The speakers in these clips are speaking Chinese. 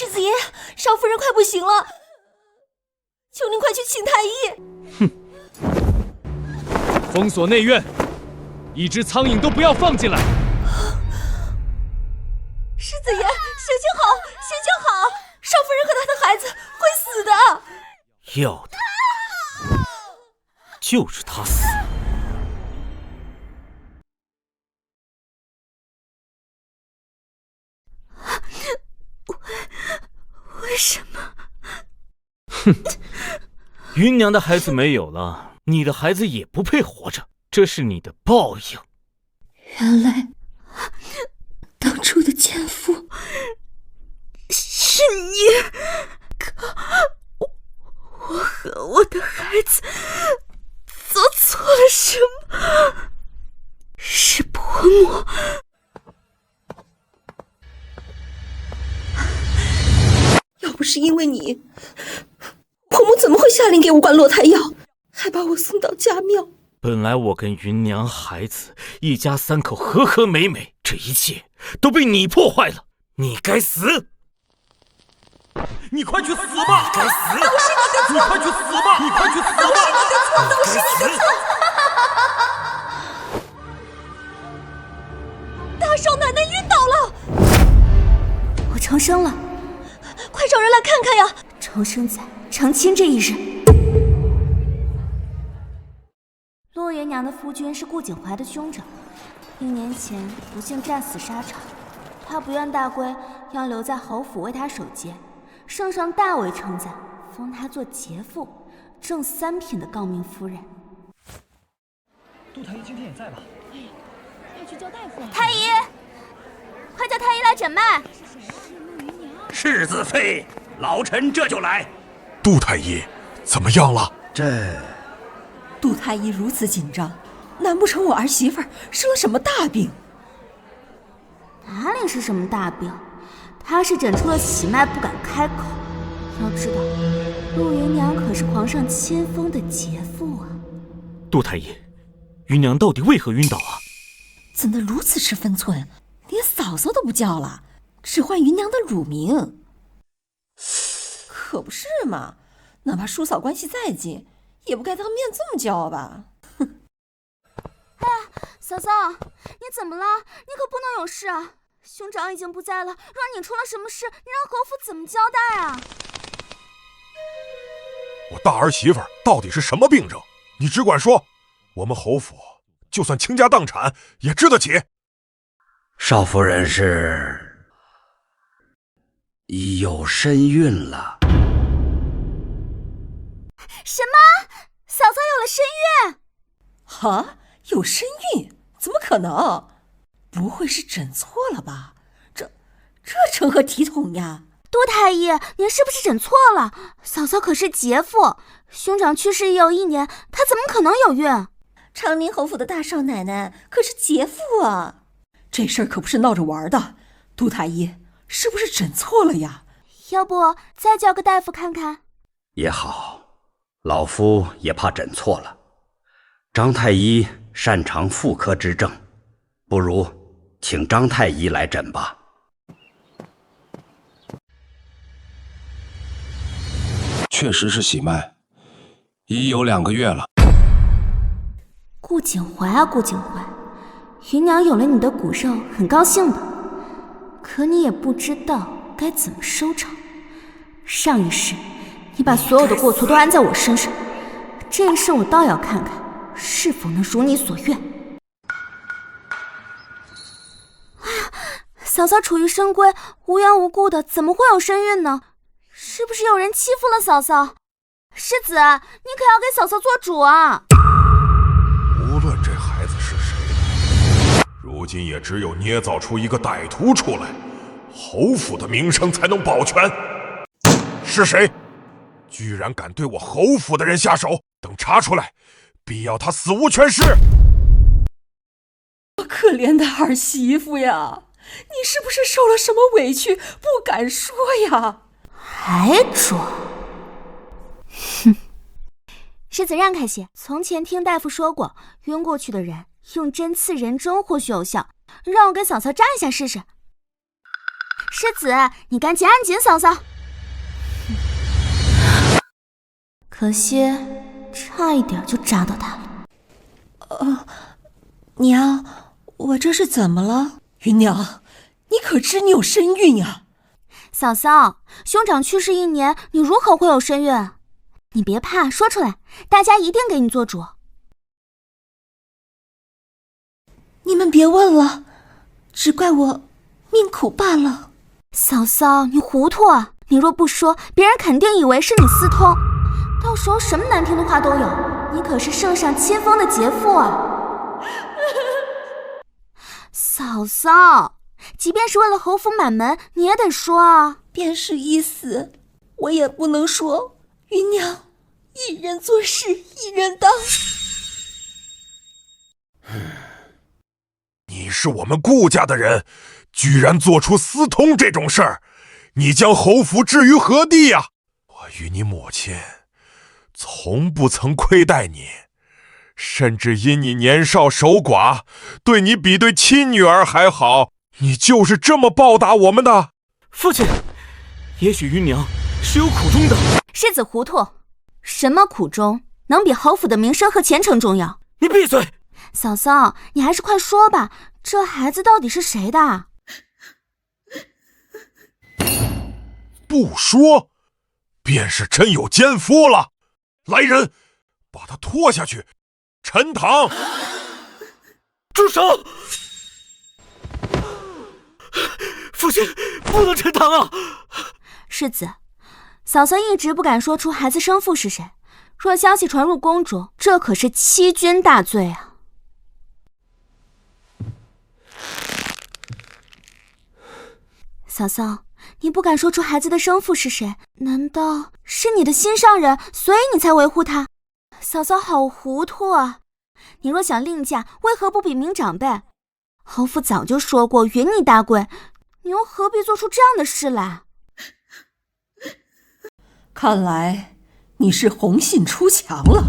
世子爷，少夫人快不行了，求您快去请太医。哼！封锁内院，一只苍蝇都不要放进来。世子爷，行行好，行行好，少夫人和她的孩子会死的。要的就是他死。为什么？哼！芸娘的孩子没有了，你的孩子也不配活着，这是你的报应。原来当初的奸夫是你，可我和我的孩子做错了什么？是婆母。要不是因为你，婆母怎么会下令给我灌落胎药，还把我送到家庙？本来我跟芸娘孩子一家三口和和美美，这一切都被你破坏了，你该死！你快去死吧！你该死！都是你的错！你快去死吧！你快去死吧！都是你的错！都是你的错！大少奶奶晕倒了，我重生了，快找人来看看呀！重生在成亲这一日。洛元娘的夫君是顾景怀的兄长，1年前不幸战死沙场，他不愿大归，要留在侯府为他守节。圣上大为称赞，封他做节妇，正3品的诰命夫人。杜太医今天也在吧？哎呀，快去叫大夫啊！太医，快叫太医来诊脉。世子妃，老臣这就来。杜太医，怎么样了？杜太医如此紧张，难不成我儿媳妇生了什么大病？哪里是什么大病？她是诊出了喜脉，不敢开口。要知道，陆元娘可是皇上亲封的节妇啊。杜太医，芸娘到底为何晕倒啊？怎的如此失分寸，连嫂嫂都不叫了，只唤芸娘的乳名？可不是嘛，哪怕叔嫂关系再近，也不该当面这么叫吧。哎，嫂嫂，你怎么了？你可不能有事啊！兄长已经不在了，若你出了什么事，你让侯府怎么交代啊？我大儿媳妇到底是什么病症？你只管说，我们侯府就算倾家荡产也治得起。少夫人是有身孕了。什么？嫂嫂有了身孕？哈，有身孕？怎么可能？不会是诊错了吧？这成何体统呀？杜太医，您是不是诊错了？嫂嫂可是节妇，兄长去世已有1年，她怎么可能有孕？长宁侯府的大少奶奶可是节妇啊，这事儿可不是闹着玩的。杜太医，是不是诊错了呀？要不再叫个大夫看看？也好，老夫也怕诊错了。张太医擅长妇科之症，不如请张太医来诊吧。确实是喜脉，已有2个月了。顾景怀啊，顾景怀，芸娘有了你的骨肉，很高兴的。可你也不知道该怎么收场。上一世，你把所有的过错都安在我身上，这一世我倒要看看是否能如你所愿。哎呀，嫂嫂处于深闺，无缘无故的，怎么会有身孕呢？是不是有人欺负了嫂嫂？世子，你可要给嫂嫂做主啊！无论这孩子是谁的，如今也只有捏造出一个歹徒出来，侯府的名声才能保全。是谁？居然敢对我侯府的人下手！等查出来，必要他死无全尸！我可怜的儿媳妇呀，你是不是受了什么委屈不敢说呀？还装？哼！世子让开些。从前听大夫说过，晕过去的人用针刺人中或许有效，让我给嫂嫂扎一下试试。世子，你赶紧按紧嫂嫂。可惜，差一点就扎到他了。娘，我这是怎么了？芸娘，你可知你有身孕啊？嫂嫂，兄长去世1年，你如何会有身孕？你别怕，说出来，大家一定给你做主。你们别问了，只怪我命苦罢了。嫂嫂，你糊涂啊！你若不说，别人肯定以为是你私通，到时候什么难听的话都有。你可是圣上亲封的杰父啊！嫂嫂，即便是为了侯府满门，你也得说啊。便是一死，我也不能说。芸娘，一人做事一人当。你是我们顾家的人，居然做出私通这种事儿，你将侯府置于何地呀？我与你母亲从不曾亏待你，甚至因你年少守寡，对你比对亲女儿还好，你就是这么报答我们的？父亲，也许芸娘是有苦衷的。世子糊涂，什么苦衷能比侯府的名声和前程重要？你闭嘴！嫂嫂，你还是快说吧，这孩子到底是谁的？不说，便是真有奸夫了。来人，把他拖下去，陈堂！住手！父亲，不能陈堂啊！世子，嫂嫂一直不敢说出孩子生父是谁，若消息传入宫中，这可是欺君大罪啊！嫂嫂，你不敢说出孩子的生父是谁，难道是你的心上人，所以你才维护他？嫂嫂好糊涂啊！你若想另嫁，为何不禀明长辈？侯府早就说过允你大贵，你又何必做出这样的事来？看来你是红杏出墙了。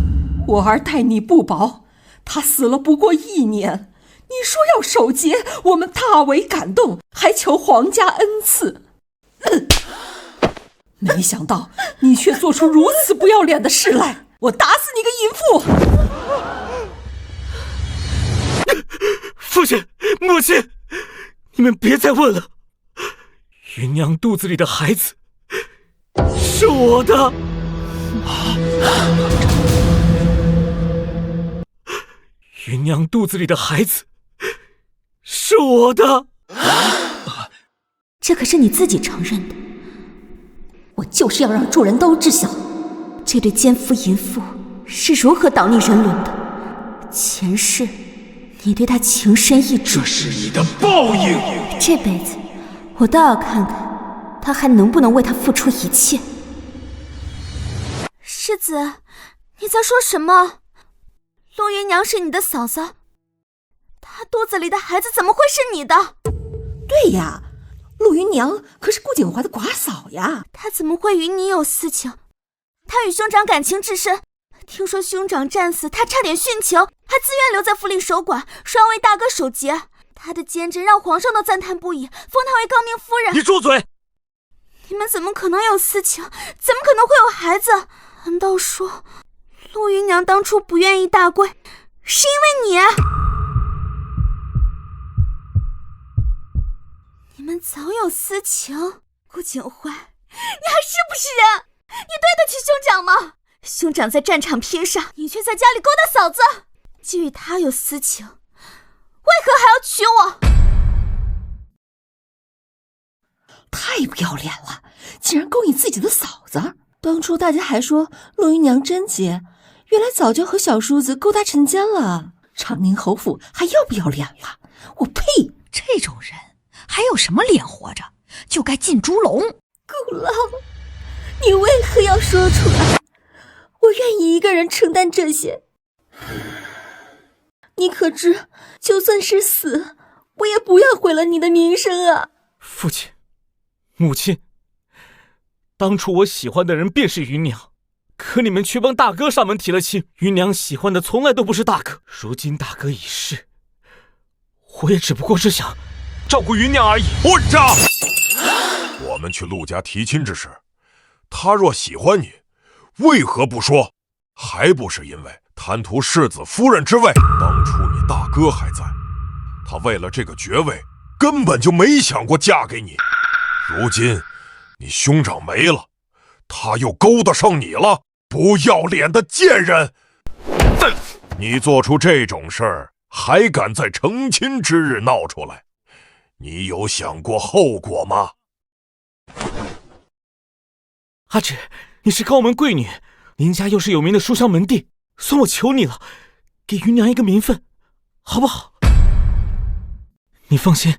我儿待你不薄，他死了不过1年，你说要守节，我们大为感动，还求皇家恩赐。没想到你却做出如此不要脸的事来，我打死你个淫妇！父亲、母亲，你们别再问了。芸娘肚子里的孩子是我的。芸娘肚子里的孩子是我的。这可是你自己承认的。我就是要让众人都知晓，这对奸夫淫妇是如何倒逆人伦的。前世你对他情深意重，这是你的报应。这辈子我倒要看看他还能不能为他付出一切。世子，你在说什么？陆芸娘是你的嫂嫂，她肚子里的孩子怎么会是你的？对呀，陆芸娘可是顾景怀的寡嫂呀。她怎么会与你有私情？她与兄长感情至深，听说兄长战死，她差点殉情，还自愿留在府里守寡，说要为大哥守节。她的坚贞让皇上都赞叹不已，封她为高明夫人。你住嘴！你们怎么可能有私情？怎么可能会有孩子？难道说陆芸娘当初不愿意大贵，是因为你？你们早有私情，顾景怀，你还是不是人？你对得起兄长吗？兄长在战场拼杀，你却在家里勾搭嫂子，既与他有私情，为何还要娶我？太不要脸了，竟然勾引自己的嫂子！当初大家还说陆芸娘贞洁，原来早就和小叔子勾搭成奸了。长宁侯府还要不要脸了？我呸！这种人还有什么脸活着？就该进猪笼。顾老，你为何要说出来？我愿意一个人承担这些。你可知，就算是死，我也不要毁了你的名声啊！父亲、母亲，当初我喜欢的人便是芸娘，可你们却帮大哥上门提了亲。芸娘喜欢的从来都不是大哥，如今大哥已逝，我也只不过是想照顾芸娘而已。混账！我们去陆家提亲之时，他若喜欢你，为何不说？还不是因为贪图世子夫人之位，当初你大哥还在，他为了这个爵位，根本就没想过嫁给你。如今你兄长没了，他又勾搭上你了，不要脸的贱人！你做出这种事儿，还敢在成亲之日闹出来，你有想过后果吗？阿芷，你是高门贵女，林家又是有名的书香门第，算我求你了，给芸娘一个名分，好不好？你放心，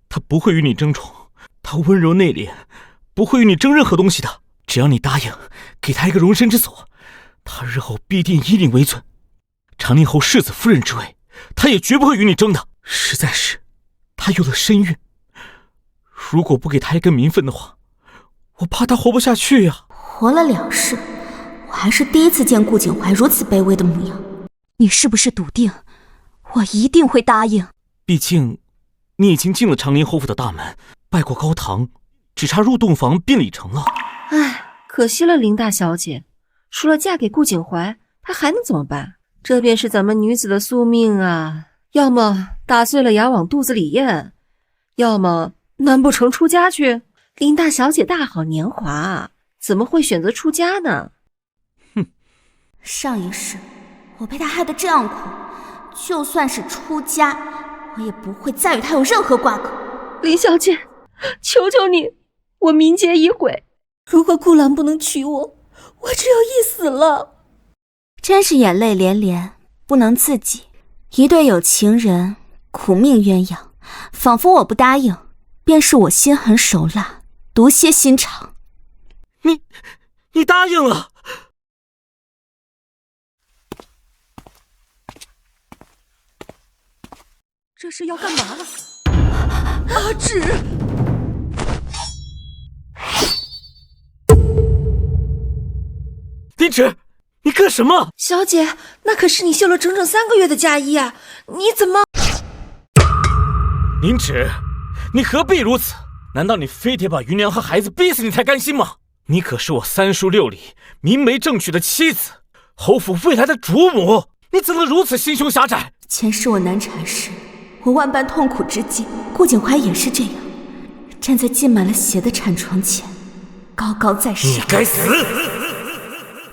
她不会与你争宠，她温柔内敛，不会与你争任何东西的。只要你答应给她一个容身之所，她日后必定以你为尊。长宁侯世子夫人之位，她也绝不会与你争的。实在是，她有了身孕，如果不给她一个名分的话，我怕她活不下去呀。活了2世，我还是第一次见顾景怀如此卑微的模样。你是不是笃定我一定会答应？毕竟你已经进了长宁侯府的大门，拜过高堂，只差入洞房并礼成了。唉，可惜了林大小姐，除了嫁给顾景怀，她还能怎么办？这便是咱们女子的宿命啊！要么打碎了牙往肚子里咽，要么难不成出家去？林大小姐大好年华，怎么会选择出家呢？哼，上一世我被他害得这样苦，就算是出家，我也不会再与他有任何瓜葛。林小姐，求求你，我冥结已悔，如果顾郎不能娶我，我只有一死了。真是眼泪连连，不能自己。一对有情人，苦命鸳鸯，仿佛我不答应，便是我心狠手辣，毒蝎心肠。你答应了？这是要干嘛了？阿芷！林芷，你干什么？小姐，那可是你休了整整3个月的嫁衣啊！你怎么……林芷，你何必如此？难道你非得把芸娘和孩子逼死你才甘心吗？你可是我3书6礼、明媒正娶的妻子，侯府未来的主母，你怎能如此心胸狭窄？前世我难产时，我万般痛苦之际，顾景怀也是这样，站在浸满了血的产床前，高高在上。你该死！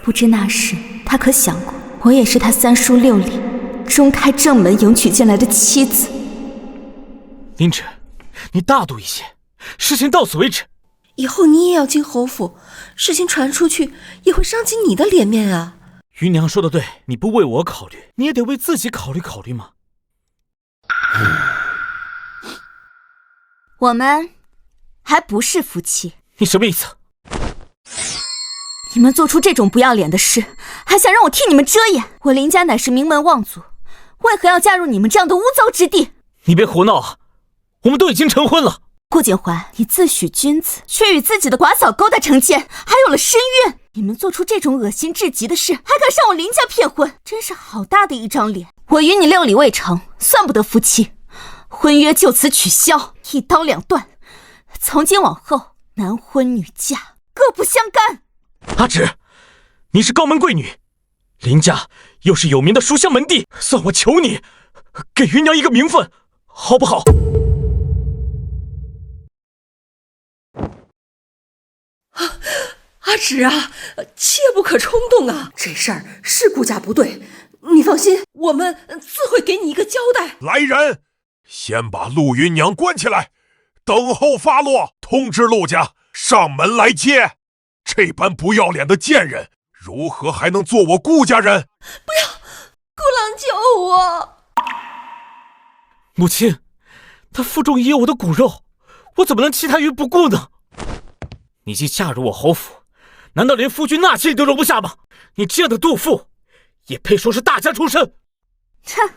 不知那时他可想过，我也是他3书6礼中开正门迎娶进来的妻子。林芷，你大度一些，事情到此为止。以后你也要进侯府，事情传出去也会伤及你的脸面啊。芸娘说的对，你不为我考虑，你也得为自己考虑考虑嘛。我们还不是夫妻。你什么意思？你们做出这种不要脸的事，还想让我替你们遮掩？我林家乃是名门望族，为何要嫁入你们这样的污糟之地？你别胡闹啊！我们都已经成婚了。顾景怀，你自诩君子，却与自己的寡嫂勾搭成奸，还有了身孕。你们做出这种恶心至极的事，还敢上我林家骗婚，真是好大的一张脸！我与你6礼未成，算不得夫妻，婚约就此取消，一刀2断。从今往后，男婚女嫁，各不相干。阿芷，你是高门贵女，林家又是有名的书香门第，算我求你，给芸娘一个名分，好不好？阿芷啊，切不可冲动啊！这事儿是顾家不对，你放心，我们自会给你一个交代。来人，先把陆芸娘关起来，等候发落，通知陆家上门来接。这般不要脸的贱人，如何还能做我顾家人？不要，顾郎救我！母亲，他腹中已有我的骨肉，我怎么能弃他于不顾呢？你既嫁入我侯府，难道连夫君纳妾你都容不下吗？你这样的妒妇，也配说是大家出身？哼，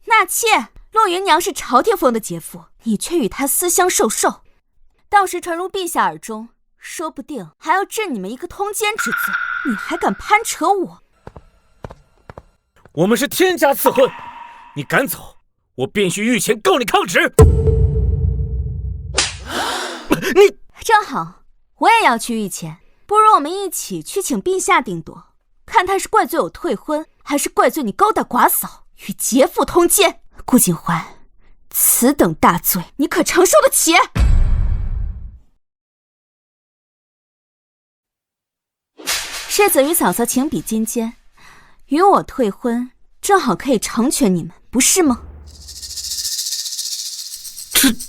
纳妾，陆芸娘是朝天封的杰妇，你却与她私相授受，到时传入陛下耳中，说不定还要治你们一个通奸之罪。你还敢攀扯我？我们是天家赐婚，你敢走，我便去御前告你抗旨。你正好，我也要去御前，不如我们一起去请陛下定夺，看他是怪罪我退婚，还是怪罪你勾搭寡嫂与劫妇通奸。顾景怀，此等大罪，你可承受得起？世子与嫂嫂情比金坚，与我退婚，正好可以成全你们，不是吗？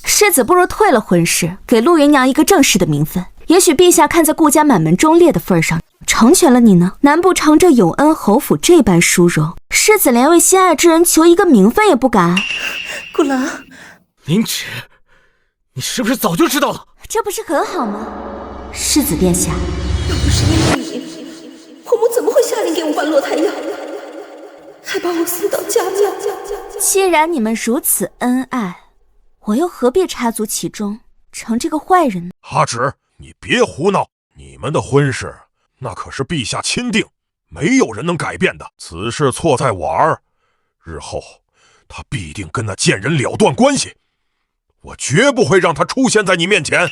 世子不如退了婚事，给陆芸娘一个正式的名分，也许陛下看在顾家满门忠烈的份上，成全了你呢。难不成这永恩侯府这般殊荣，世子连为心爱之人求一个名分也不敢？顾郎，林芷，你是不是早就知道了？这不是很好吗？世子殿下，要不是因为你，婆母怎么会下令给我换落胎药，还把我送到家庙？既然你们如此恩爱，我又何必插足其中，成这个坏人呢？阿芷，你别胡闹！你们的婚事，那可是陛下亲定，没有人能改变的。此事错在我儿，日后他必定跟那贱人了断关系，我绝不会让他出现在你面前。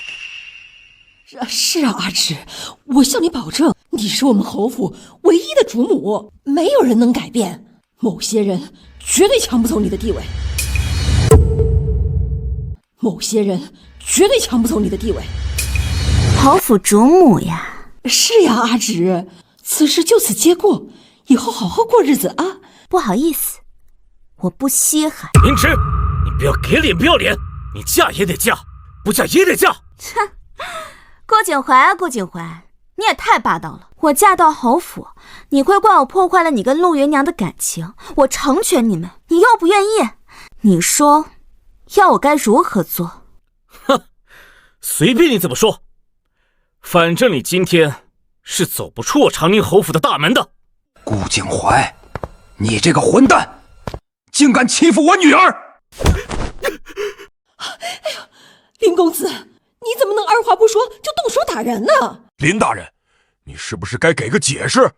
是啊，阿芷，我向你保证，你是我们侯府唯一的主母，没有人能改变。某些人绝对抢不走你的地位，某些人绝对抢不走你的地位。侯府主母呀？是呀，阿芷，此事就此结过，以后好好过日子啊。不好意思，我不稀罕。林芷，你不要给脸不要脸，你嫁也得嫁，不嫁也得嫁。哼，顾景怀啊，顾景怀，你也太霸道了。我嫁到侯府，你会怪我破坏了你跟陆芸娘的感情，我成全你们，你又不愿意，你说要我该如何做？哼，随便你怎么说，反正你今天是走不出我长宁侯府的大门的。顾景怀，你这个混蛋，竟敢欺负我女儿！哎呀，林公子，你怎么能二话不说就动手打人呢？林大人，你是不是该给个解释？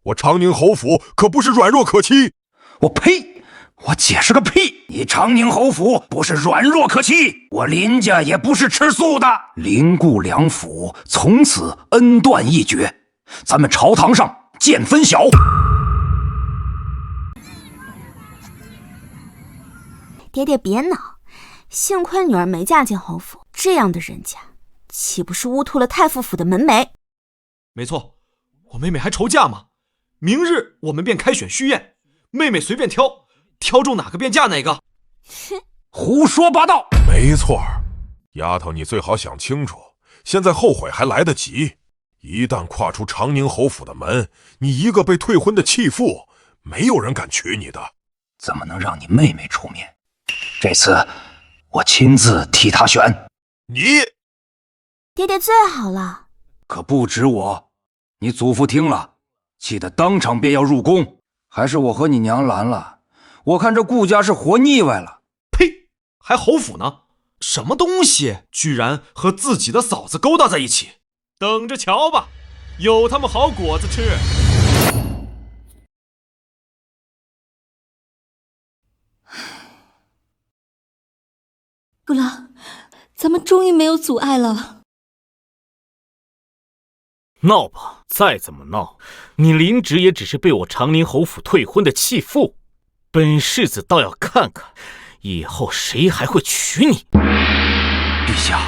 我长宁侯府可不是软弱可欺。我呸！我解释个屁！你长宁侯府不是软弱可欺，我林家也不是吃素的。林顾两府从此恩断义绝，咱们朝堂上见分晓。爹爹别恼，幸亏女儿没嫁进侯府，这样的人家岂不是污秃了太傅府的门楣？没错，我妹妹还愁嫁吗？明日我们便开选虚宴，妹妹随便挑中哪个便嫁哪个。胡说八道！没错，丫头，你最好想清楚，现在后悔还来得及。一旦跨出长宁侯府的门，你一个被退婚的弃妇，没有人敢娶你的。怎么能让你妹妹出面？这次我亲自替她选。你爹爹最好了。可不止我，你祖父听了，气得当场便要入宫。还是我和你娘拦了，我看这顾家是活腻歪了。呸！还侯府呢？什么东西居然和自己的嫂子勾搭在一起？等着瞧吧，有他们好果子吃。顾郎，咱们终于没有阻碍了。闹吧，再怎么闹，你林芷也只是被我长宁侯府退婚的弃妇。本世子倒要看看，以后谁还会娶你。陛下，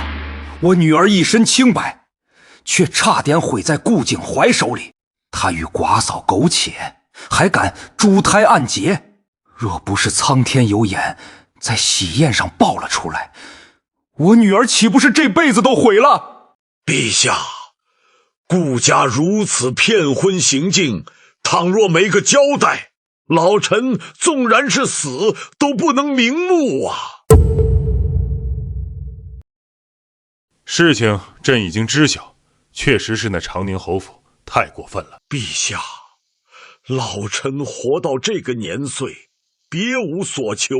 我女儿一身清白，却差点毁在顾景怀手里。他与寡嫂苟且，还敢诛胎暗结。若不是苍天有眼，在喜宴上爆了出来，我女儿岂不是这辈子都毁了？陛下，顾家如此骗婚行径，倘若没个交代，老臣纵然是死都不能瞑目啊！事情朕已经知晓，确实是那长宁侯府太过分了。陛下，老臣活到这个年岁，别无所求，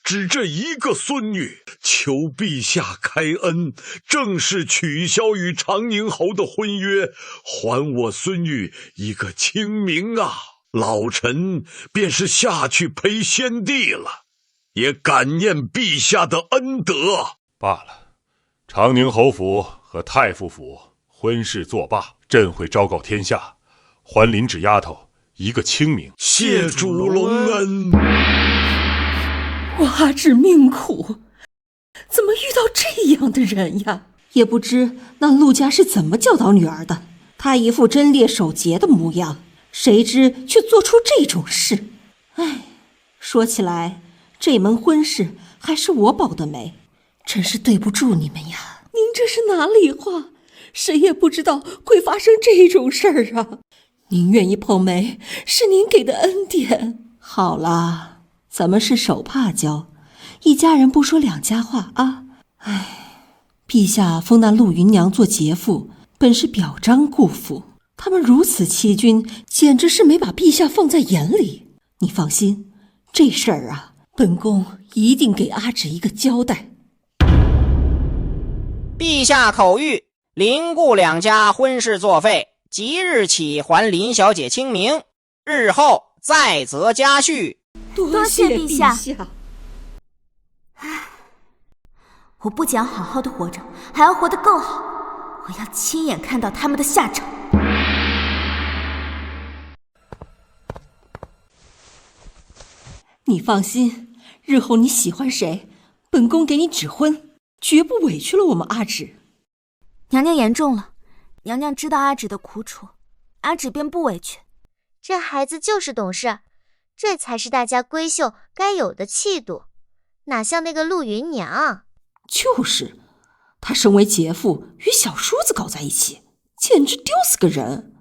只这一个孙女，求陛下开恩，正式取消与长宁侯的婚约，还我孙女一个清明啊！老臣便是下去陪先帝了，也感念陛下的恩德。罢了，长宁侯府和太傅府婚事作罢，朕会昭告天下，还林芷丫头一个清明。谢主隆恩。我阿芷命苦，怎么遇到这样的人呀？也不知那陆家是怎么教导女儿的，她一副贞烈守节的模样，谁知却做出这种事。唉，说起来，这门婚事还是我保的媒，真是对不住你们呀。您这是哪里话？谁也不知道会发生这种事儿啊！您愿意捧媒，是您给的恩典。好啦，咱们是手帕交，一家人不说两家话啊。唉，陛下封那陆芸娘做节妇，本是表彰顾府，他们如此欺君，简直是没把陛下放在眼里。你放心，这事儿啊，本宫一定给阿芷一个交代。陛下口谕，林顾两家婚事作废，即日起还林小姐清明，日后再择家婿。多谢陛下。唉，我不仅要好好的活着，还要活得更好。我要亲眼看到他们的下场。你放心，日后你喜欢谁，本宫给你指婚，绝不委屈了我们阿芷。娘娘言重了，娘娘知道阿芷的苦楚，阿芷便不委屈。这孩子就是懂事，这才是大家闺秀该有的气度，哪像那个陆芸娘。就是，她身为杰妇，与小叔子搞在一起，简直丢死个人。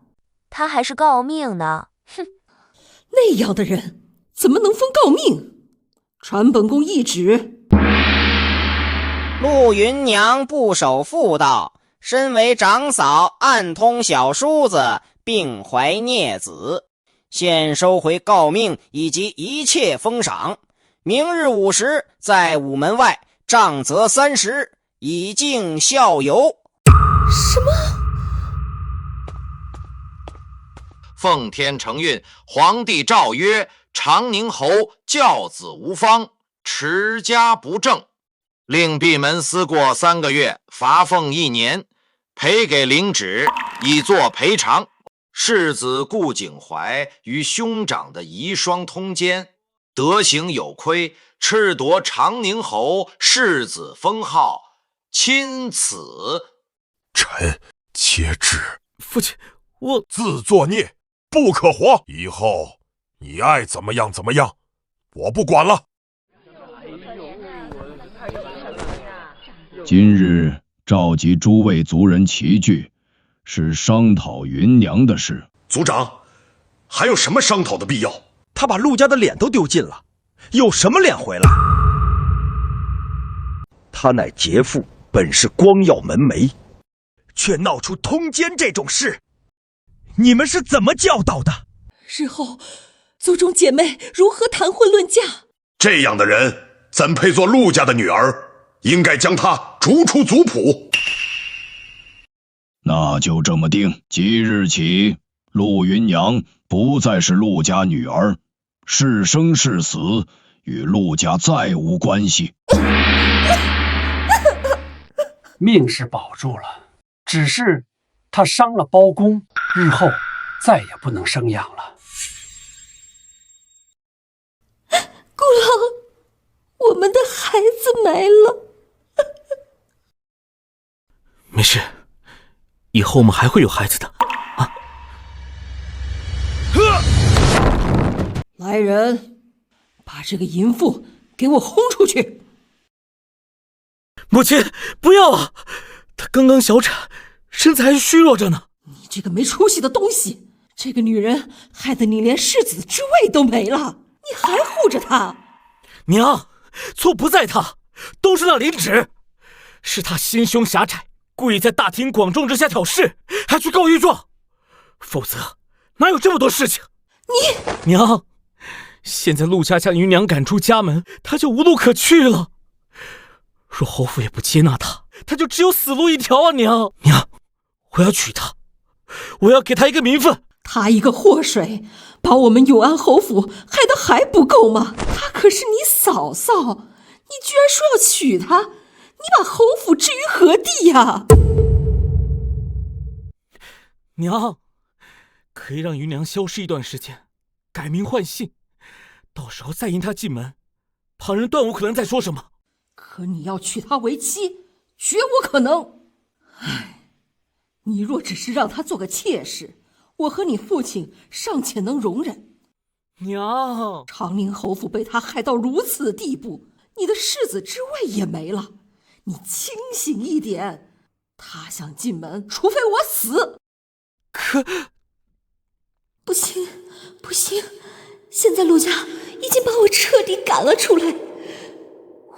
她还是诰命呢，哼！那样的人怎么能封诰命？传本宫懿旨。陆芸娘不守妇道，身为长嫂，暗通小叔子，并怀孽子，现收回诰命以及一切封赏。明日午时，在午门外杖责30，以敬孝友。什么？奉天承运，皇帝诏曰：长宁侯教子无方，持家不正，令闭门思过3个月，罚俸1年，赔给领旨，以作赔偿。世子顾景怀与兄长的遗孀通奸，德行有亏，褫夺长宁侯世子封号，钦此。臣接旨。父亲，我自作孽，不可活。以后你爱怎么样怎么样，我不管了。今日召集诸位族人齐聚，是商讨芸娘的事。族长，还有什么商讨的必要？他把陆家的脸都丢尽了，有什么脸回来？他乃杰父，本是光耀门楣，却闹出通奸这种事，你们是怎么教导的？日后族中姐妹如何谈婚论嫁？这样的人怎配做陆家的女儿？应该将他逐出族谱。那就这么定，即日起，陆芸娘不再是陆家女儿，是生是死与陆家再无关系。命是保住了，只是她伤了包公，日后再也不能生养了。顾老，我们的孩子没了。没事，以后我们还会有孩子的啊！来人，把这个淫妇给我轰出去！母亲，不要啊！她刚刚小产，身材还虚弱着呢。你这个没出息的东西！这个女人害得你连世子之位都没了，你还护着她？娘，错不在她，都是那领旨，是她心胸狭窄，故意在大庭广众之下挑事，还去告御状，否则哪有这么多事情？娘，现在陆家将芸娘赶出家门，她就无路可去了。若侯府也不接纳她，她就只有死路一条啊！娘，我要娶她，我要给她一个名分。她一个祸水，把我们永安侯府害得还不够吗？她可是你嫂嫂，你居然说要娶她，你把侯府置于何地呀？娘，可以让芸娘消失一段时间，改名换姓，到时候再迎她进门，旁人断无可能再说什么。可你要娶她为妻，绝无可能。唉，你若只是让她做个妾室，我和你父亲尚且能容忍。娘，长宁侯府被他害到如此地步，你的世子之位也没了。你清醒一点，他想进门，除非我死。可不行，不行！现在陆家已经把我彻底赶了出来，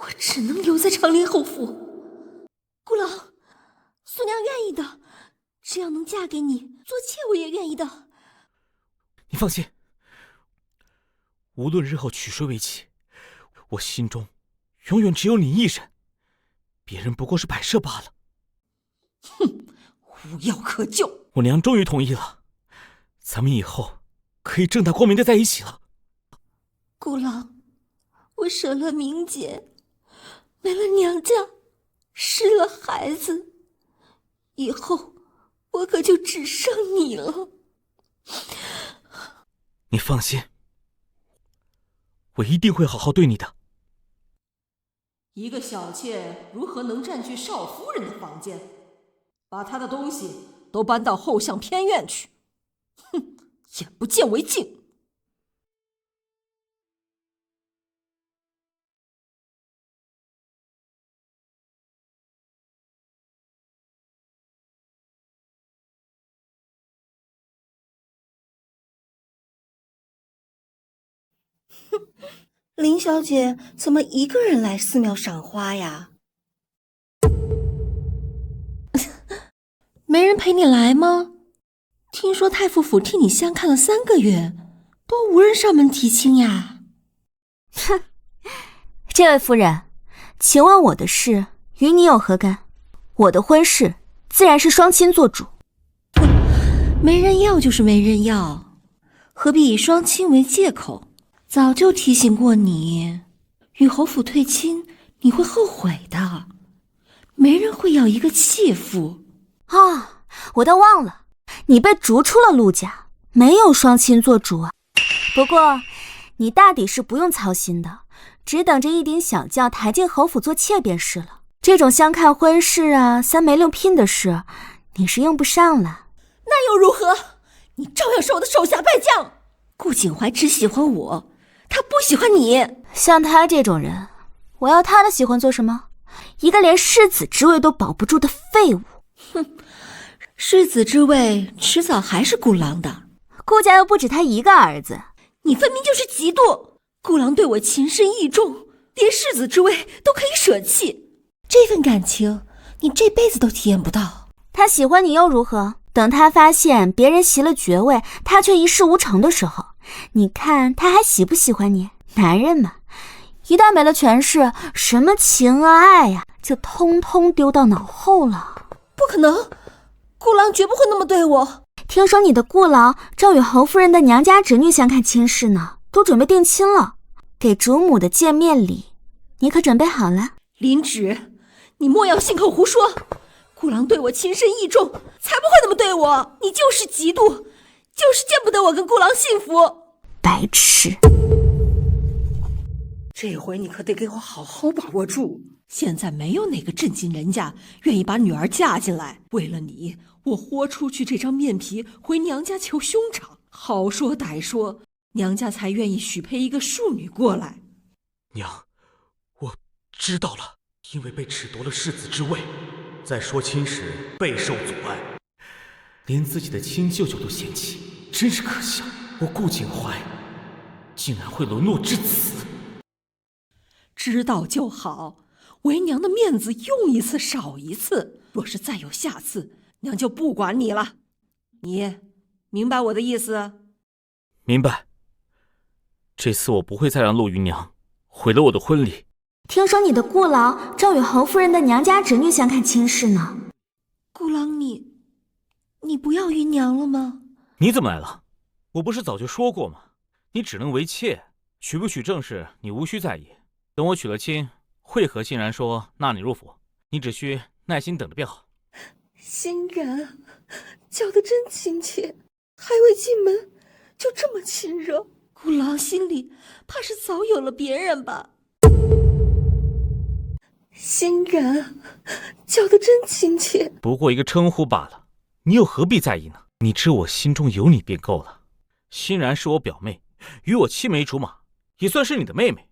我只能留在长宁侯府。顾郎，素娘愿意的，只要能嫁给你做妾，我也愿意的。你放心，无论日后娶谁为妻，我心中永远只有你一人，别人不过是摆设罢了。哼，无药可救。我娘终于同意了，咱们以后可以正大光明的在一起了。顾郎，我舍了明姐，没了娘家，失了孩子，以后我可就只剩你了。你放心，我一定会好好对你的。一个小妾如何能占据少夫人的房间？把她的东西都搬到后巷偏院去。哼，眼不见为净。林小姐怎么一个人来寺庙赏花呀？没人陪你来吗？听说太傅府替你相看了3个月，都无人上门提亲呀。哼，这位夫人，请问我的事与你有何干？我的婚事自然是双亲做主。没人要就是没人要，何必以双亲为借口？早就提醒过你，与侯府退亲你会后悔的。没人会要一个弃妇。啊，我倒忘了，你被逐出了陆家，没有双亲做主啊。不过你大抵是不用操心的，只等着一顶小轿抬进侯府做妾便是了。这种相看婚事啊、三媒六聘的事，你是用不上了。那又如何？你照样是我的手下败将。顾景怀只喜欢我，他不喜欢你。像他这种人，我要他的喜欢做什么？一个连世子之位都保不住的废物。哼，世子之位迟早还是顾郎的。顾家又不止他一个儿子，你分明就是嫉妒。顾郎对我情深意重，连世子之位都可以舍弃，这份感情你这辈子都体验不到。他喜欢你又如何？等他发现别人袭了爵位，他却一事无成的时候，你看他还喜不喜欢你？男人嘛，一旦没了权势，什么情啊爱呀，就通通丢到脑后了。不可能，顾郎绝不会那么对我。听说你的顾郎正与侯夫人的娘家侄女相看亲事呢，都准备定亲了。给主母的见面礼，你可准备好了？林芷，你莫要信口胡说。顾郎对我情深意重，才不会那么对我。你就是嫉妒，就是见不得我跟顾郎幸福。白痴！这回你可得给我好好把握住。现在没有哪个正经人家愿意把女儿嫁进来。为了你，我豁出去这张面皮，回娘家求兄长。好说歹说，娘家才愿意许配一个庶女过来。娘，我知道了，因为被褫夺了世子之位，在说亲时备受阻碍，连自己的亲舅舅都嫌弃，真是可笑。我顾景怀竟然会沦落至此。知道就好，为娘的面子用一次少一次。若是再有下次，娘就不管你了。你明白我的意思？明白。这次我不会再让陆芸娘毁了我的婚礼。听说你的顾郎正与侯夫人的娘家侄女相看亲事呢。顾郎，你不要芸娘了吗？你怎么来了？我不是早就说过吗？你只能为妾，娶不娶正室你无需在意。等我娶了亲，会和欣然说纳你入府，你只需耐心等着便好。欣然，叫得真亲切，还未进门就这么亲热，孤狼心里怕是早有了别人吧。欣然，叫得真亲切，不过一个称呼罢了，你又何必在意呢？你知我心中有你便够了。欣然是我表妹，与我青梅竹马，也算是你的妹妹，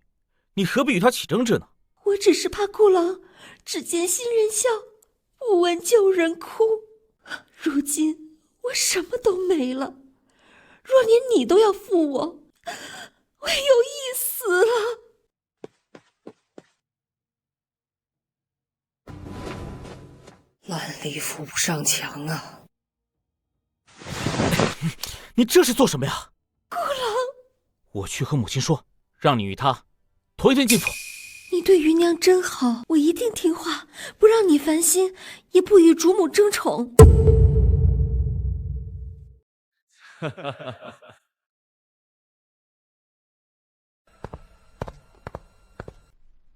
你何必与她起争执呢？我只是怕孤狼只见新人笑，不闻旧人哭。如今我什么都没了，若连你都要负我，我有意死了。烂梨扶不上墙啊！你这是做什么呀？孤狼，我去和母亲说，让你与她同一天进府。你对芸娘真好，我一定听话，不让你烦心，也不与主母争宠。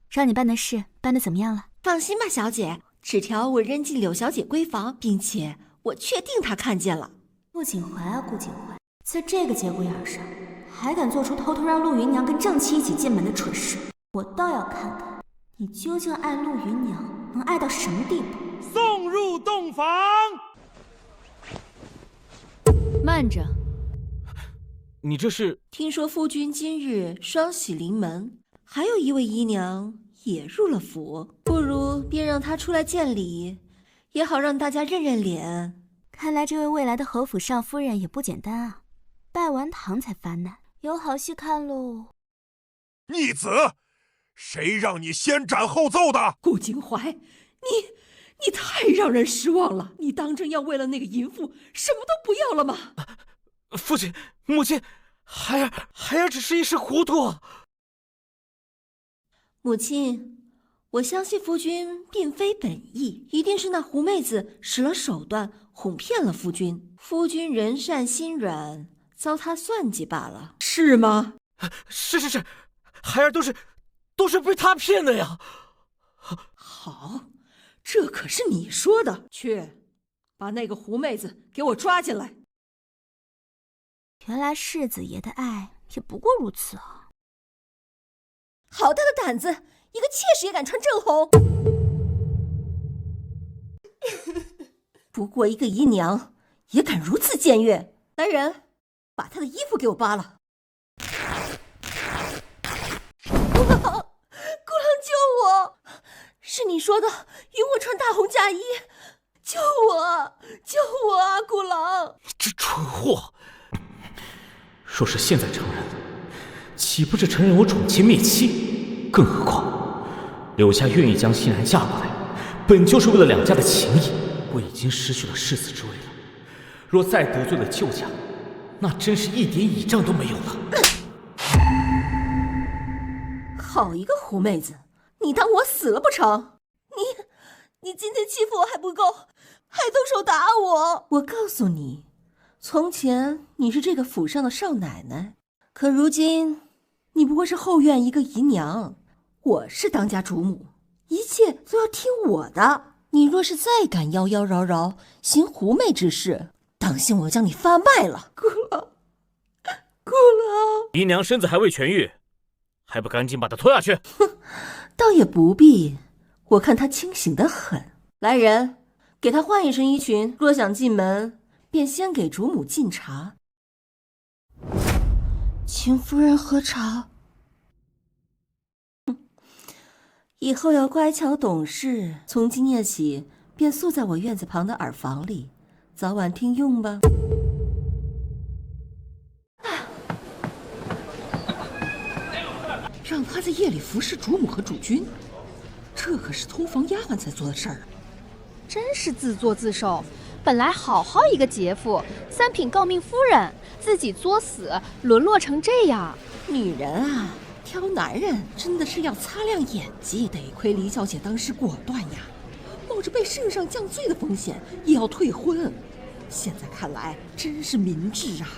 让你办的事办得怎么样了？放心吧，小姐，纸条我扔进柳小姐闺房，并且我确定她看见了。顾景怀啊，顾景怀，在这个节骨眼上，还敢做出偷偷让陆芸娘跟正妻一起进门的蠢事，我倒要看看你究竟爱陆芸娘能爱到什么地步。送入洞房。慢着，你这是？听说夫君今日双喜临门，还有一位姨娘也入了府，不如便让她出来见礼，也好让大家认认脸。看来这位未来的侯府上夫人也不简单啊，拜完堂才发难，有好戏看喽。逆子，谁让你先斩后奏的？顾景怀，你太让人失望了！你当真要为了那个淫妇什么都不要了吗？父亲、母亲，孩儿只是一时糊涂。母亲，我相信夫君并非本意，一定是那狐妹子使了手段，哄骗了夫君。夫君人善心软，遭他算计罢了，是吗？是，孩儿都是被他骗的呀。好，这可是你说的。去，把那个狐妹子给我抓进来。原来世子爷的爱也不过如此啊！好大的胆子，一个妾室也敢穿正红。不过一个姨娘也敢如此僭越。来人，把她的衣服给我扒了。孤狼救我！是你说的允我穿大红嫁衣，救我啊，孤狼！这蠢货！若是现在承认了，岂不是承认我宠妾灭妻？更何况柳家愿意将欣然嫁过来，本就是为了两家的情谊。我已经失去了世子之位了，若再得罪了舅家，那真是一点倚仗都没有了。好一个狐妹子，你当我死了不成？你今天欺负我还不够，还动手打我！我告诉你，从前你是这个府上的少奶奶，可如今你不过是后院一个姨娘，我是当家主母，一切都要听我的。你若是再敢妖妖娆娆行狐媚之事，当心我将你发卖了！孤狼，姨娘身子还未痊愈，还不赶紧把她拖下去？哼，倒也不必，我看她清醒得很。来人，给她换一身衣裙，若想进门，便先给主母敬茶。请夫人喝茶。以后要乖巧懂事，从今夜起便宿在我院子旁的耳房里，早晚听用吧。让他在夜里服侍主母和主君，这可是通房丫鬟才做的事儿。真是自作自受。本来好好一个杰父，三品诰命夫人，自己作死，沦落成这样。女人啊，挑男人真的是要擦亮眼睛。得亏黎小姐当时果断呀，冒着被圣上降罪的风险也要退婚。现在看来真是明智啊。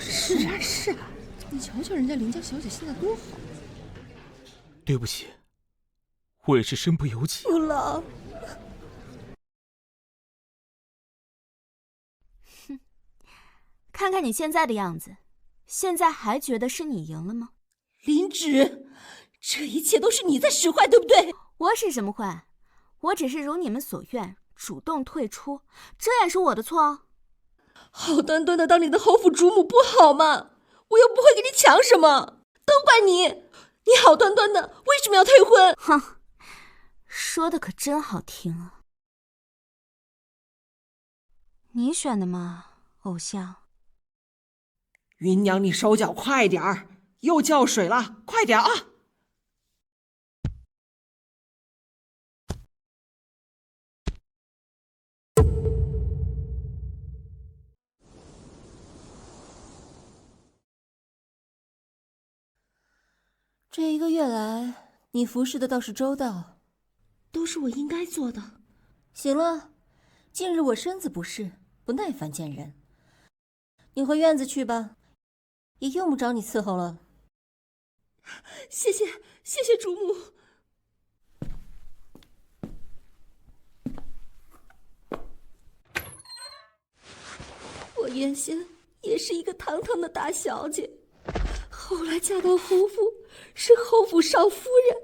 是啊，你瞧瞧人家林家小姐现在多好。对不起，我也是身不由己。孤狼，看看你现在的样子，现在还觉得是你赢了吗？林芷，这一切都是你在使坏，对不对？我使什么坏？我只是如你们所愿，主动退出，这也是我的错哦。好端端的当你的侯府主母不好吗？我又不会给你抢什么，都怪你！你好端端的，为什么要退婚？哼，说的可真好听啊！你选的吗，偶像？芸娘，你手脚快点儿，又叫水了，快点啊！这1个月来，你服侍的倒是周到，都是我应该做的。行了，近日我身子不适，不耐烦见人，你回院子去吧，也用不着你伺候了。谢谢主母。我原先也是一个堂堂的大小姐，后来嫁到侯府，是侯府少夫人，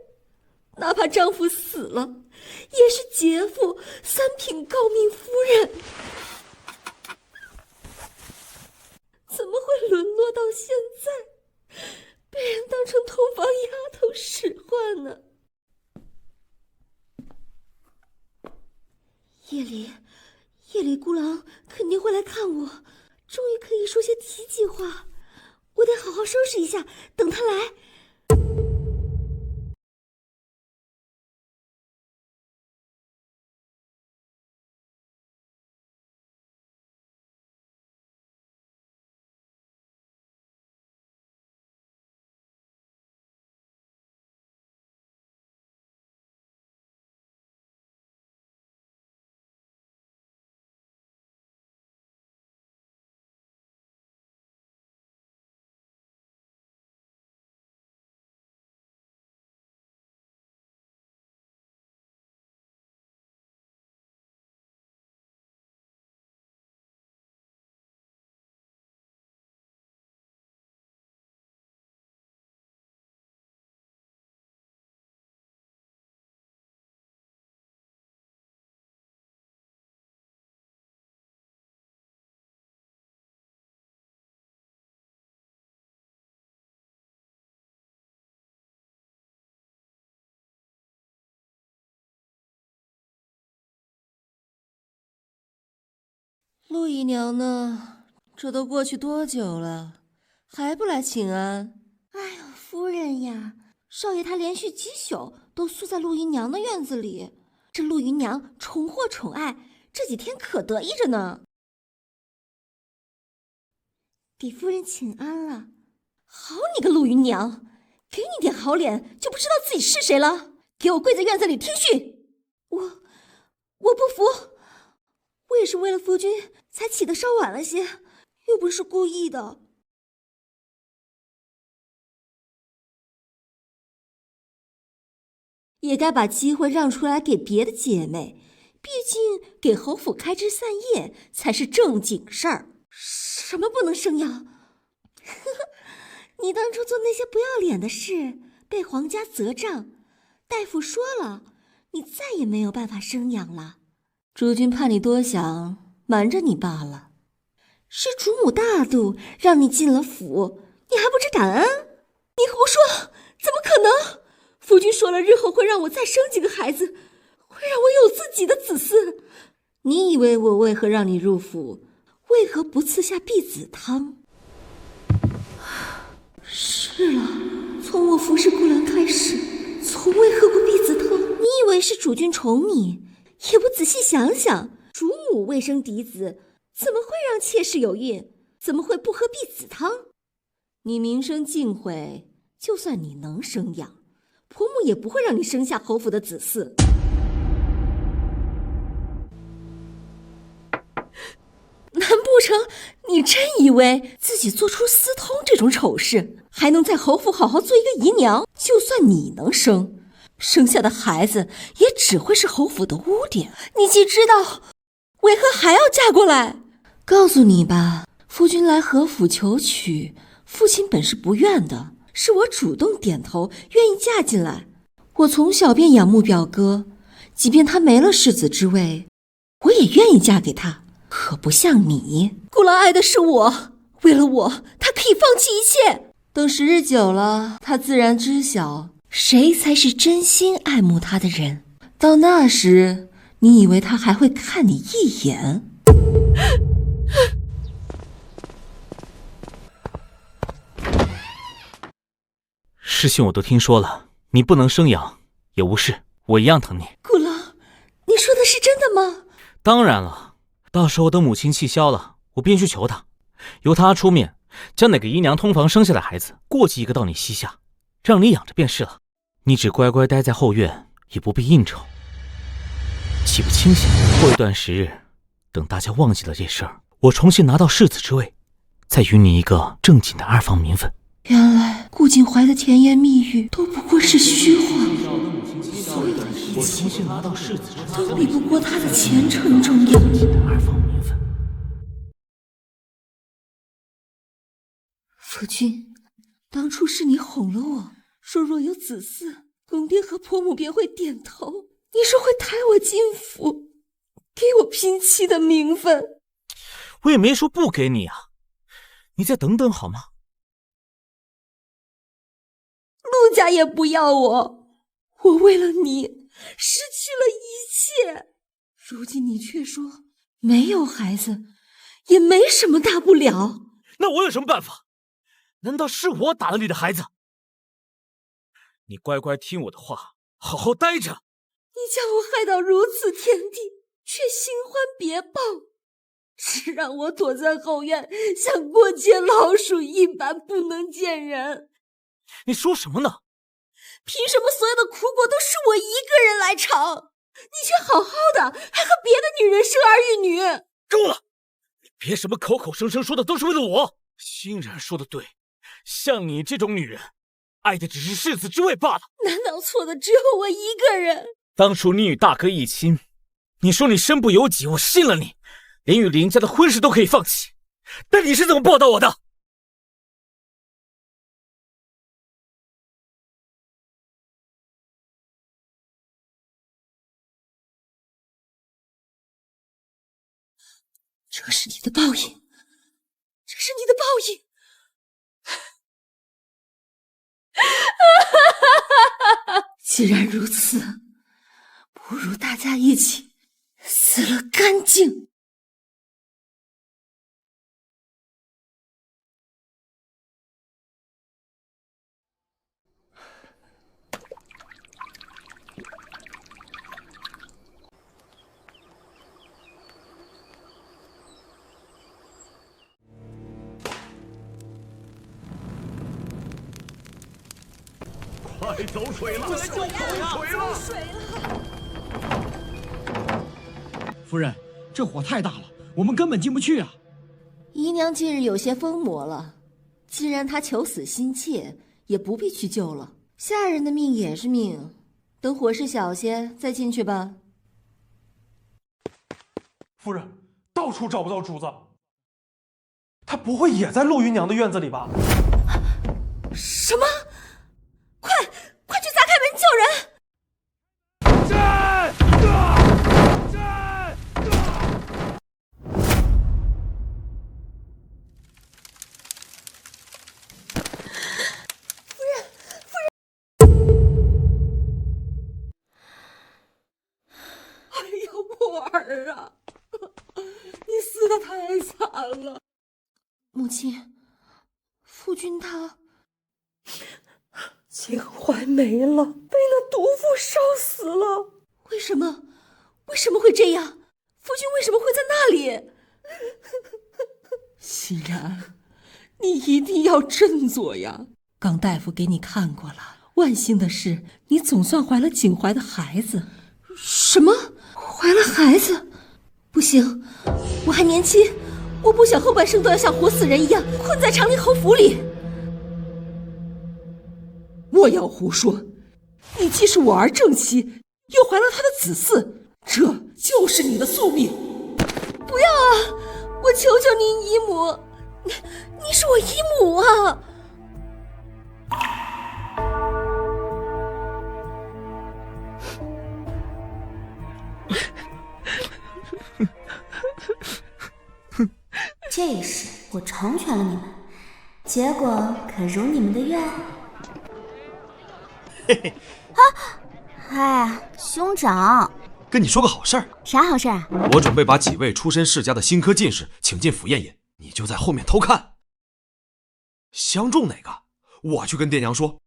哪怕丈夫死了，也是杰父3品诰命夫人，怎么会沦落到现在，被人当成通房丫头使唤呢？夜里姑郎肯定会来看我，终于可以说些体己话。我得好好收拾一下，等他来。陆姨娘呢？这都过去多久了，还不来请安？哎呦，夫人呀，少爷他连续几宿都宿在陆姨娘的院子里，这陆姨娘宠祸宠爱，这几天可得意着呢。给夫人请安了。好你个陆姨娘，给你点好脸就不知道自己是谁了，给我跪在院子里听训！我不服。我也是为了夫君才起得稍晚了些，又不是故意的。也该把机会让出来给别的姐妹，毕竟给侯府开枝散叶才是正经事儿。什么不能生养？你当初做那些不要脸的事，被皇家责杖，大夫说了，你再也没有办法生养了。主君怕你多想，瞒着你罢了。是主母大度，让你进了府，你还不知感恩？你胡说，怎么可能？夫君说了，日后会让我再生几个孩子，会让我有自己的子嗣。你以为我为何让你入府？为何不赐下婢子汤？是了，从我服侍顾兰开始，从未喝过婢子汤。你以为是主君宠你？也不仔细想想，主母未生嫡子，怎么会让妾室有孕？怎么会不喝婢子汤？你名声尽毁，就算你能生养，婆母也不会让你生下侯府的子嗣。难不成你真以为自己做出私通这种丑事，还能在侯府好好做一个姨娘？就算你能生下的孩子也只会是侯府的污点。你既知道，为何还要嫁过来？告诉你吧，夫君来何府求娶，父亲本是不愿的，是我主动点头，愿意嫁进来。我从小便仰慕表哥，即便他没了世子之位，我也愿意嫁给他。可不像你，顾郎爱的是我，为了我，他可以放弃一切。等时日久了，他自然知晓谁才是真心爱慕他的人。到那时，你以为他还会看你一眼？事情我都听说了，你不能生养，也无事，我一样疼你。顾郎，你说的是真的吗？当然了，到时候等母亲气消了，我便去求她，由她出面将哪个姨娘通房生下的孩子过继一个到你膝下，让你养着便是了。你只乖乖待在后院，也不必应酬，岂不清闲？过一段时日，等大家忘记了这事儿，我重新拿到世子之位，再与你一个正经的二房名分。原来顾景怀的甜言蜜语都不过是虚话，所有的一切都比不过他的前程重要。夫君，当初是你哄了我，说若有子嗣，公爹和婆母便会点头。你说会抬我进府，给我嫔妻的名分。我也没说不给你啊，你再等等好吗？陆家也不要我，我为了你失去了一切。如今你却说没有孩子也没什么大不了。那我有什么办法？难道是我打了你的孩子？你乖乖听我的话，好好待着。你将我害到如此田地，却心欢别报，只让我躲在后院，像过街老鼠一般不能见人。你说什么呢？凭什么所有的苦果都是我一个人来尝？你却好好的，还和别的女人生儿育女。够了！你别什么口口声声说的都是为了我。欣然说的对，像你这种女人，爱的只是世子之位罢了。难道错的只有我一个人？当初你与大哥一亲，你说你身不由己，我信了你，连与林家的婚事都可以放弃。但你是怎么报答我的？这是你的报应，这是你的报应。既然如此，不如大家一起死了干净。快走水了！走水了！夫人，这火太大了，我们根本进不去啊！姨娘近日有些疯魔了，既然她求死心切，也不必去救了。下人的命也是命，等火势小些再进去吧。夫人，到处找不到主子，他不会也在陆芸娘的院子里吧？什么？快去砸开门救人！哎呀，我儿啊，你死得太惨了！母亲，夫君他景怀没了，被那毒妇烧死了。为什么？为什么会这样？夫君为什么会在那里？欣然，你一定要振作呀！刚大夫给你看过了，万幸的是，你总算怀了景怀的孩子。什么？怀了孩子？不行，我还年轻，我不想后半生都要像活死人一样困在长宁侯府里。莫要胡说！你既是我儿正妻，又怀了他的子嗣，这就是你的宿命。不要啊！我求求您姨母，你是我姨母啊！这一世我成全了你们，结果可如你们的愿？嘿嘿。哎，兄长，跟你说个好事儿。啥好事啊？我准备把几位出身世家的新科进士请进府宴饮，你就在后面偷看。相中哪个，我去跟爹娘说。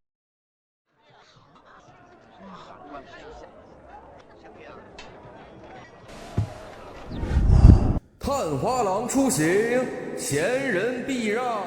探花郎出行，前人避让。